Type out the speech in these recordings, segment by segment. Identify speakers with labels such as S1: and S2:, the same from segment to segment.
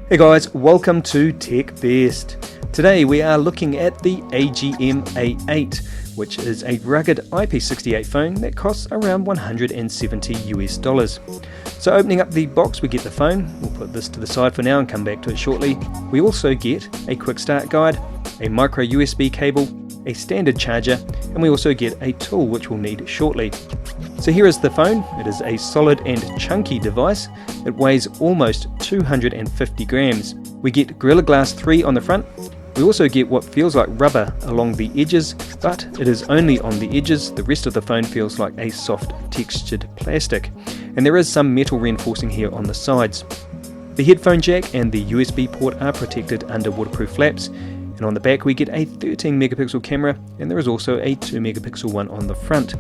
S1: Hey guys, welcome to Tech Best. Today we are looking at the AGM A8, which is a rugged IP68 phone that costs around $170 US. So opening up the box, we get the phone. We'll put this to the side for now and come back to it shortly. We also get a quick start guide, a micro USB cable, a standard charger, and we also get a tool which we'll need shortly. So here is the phone. It is a solid and chunky device. It weighs almost 250 grams. We get Gorilla Glass 3 on the front. We also get what feels like rubber along the edges, but it is only on the edges. The rest of the phone feels like a soft textured plastic. And there is some metal reinforcing here on the sides. The headphone jack and the USB port are protected under waterproof flaps. And on the back we get a 13 megapixel camera, and there is also a 2 megapixel one on the front.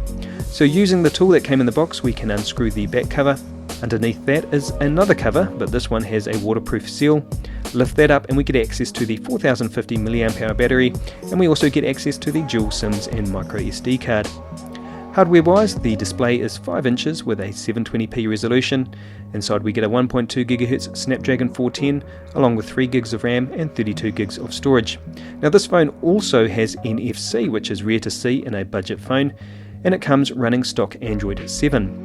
S1: So using the tool that came in the box, we can unscrew the back cover. Underneath that is another cover, but this one has a waterproof seal. Lift that up and we get access to the 4050 mAh battery, and we also get access to the dual SIMs and microSD card. Hardware wise, the display is 5 inches with a 720p resolution. Inside we get a 1.2 GHz Snapdragon 410 along with 3 gigs of RAM and 32 gigs of storage. Now this phone also has NFC, which is rare to see in a budget phone, and it comes running stock Android 7.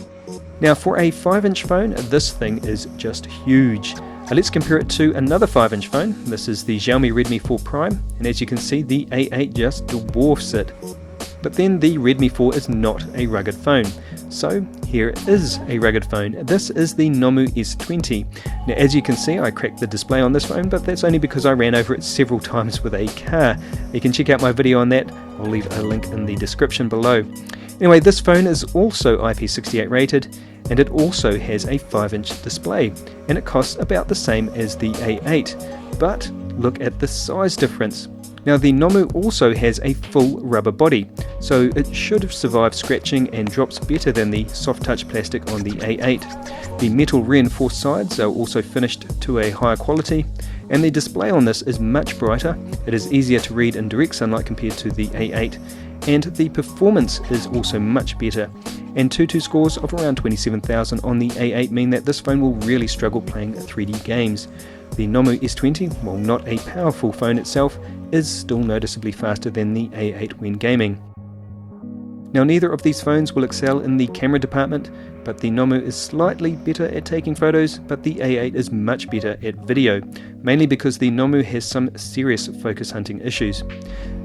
S1: Now for a 5-inch phone, this thing is just huge. Let's compare it to another 5-inch phone. This is the Xiaomi Redmi 4 Prime, and as you can see the A8 just dwarfs it. But then the Redmi 4 is not a rugged phone. So here is a rugged phone. This is the Nomu S20. Now as you can see, I cracked the display on this phone, but that's only because I ran over it several times with a car. You can check out my video on that. I'll leave a link in the description below. Anyway, this phone is also IP68 rated, and it also has a 5-inch display, and it costs about the same as the A8. But look at the size difference. Now the Nomu also has a full rubber body, so it should have survived scratching and drops better than the soft touch plastic on the A8. The metal reinforced sides are also finished to a higher quality, and the display on this is much brighter. It is easier to read in direct sunlight compared to the A8, and the performance is also much better. And TOTO scores of around 27,000 on the A8 mean that this phone will really struggle playing 3D games. The Nomu S20, while not a powerful phone itself, is still noticeably faster than the A8 when gaming. Now neither of these phones will excel in the camera department, but the Nomu is slightly better at taking photos, but the A8 is much better at video, mainly because the Nomu has some serious focus hunting issues.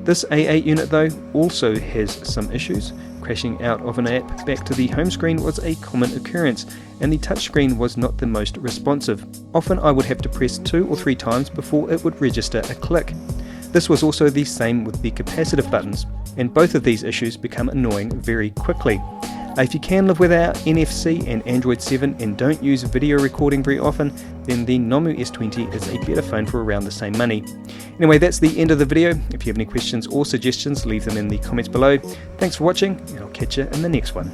S1: This A8 unit though also has some issues. Crashing out of an app back to the home screen was a common occurrence, and the touchscreen was not the most responsive. Often I would have to press 2 or 3 times before it would register a click. This was also the same with the capacitive buttons, and both of these issues become annoying very quickly. If you can live without NFC and Android 7 and don't use video recording very often, then the Nomu S20 is a better phone for around the same money. Anyway, that's the end of the video. If you have any questions or suggestions, leave them in the comments below. Thanks for watching, and I'll catch you in the next one.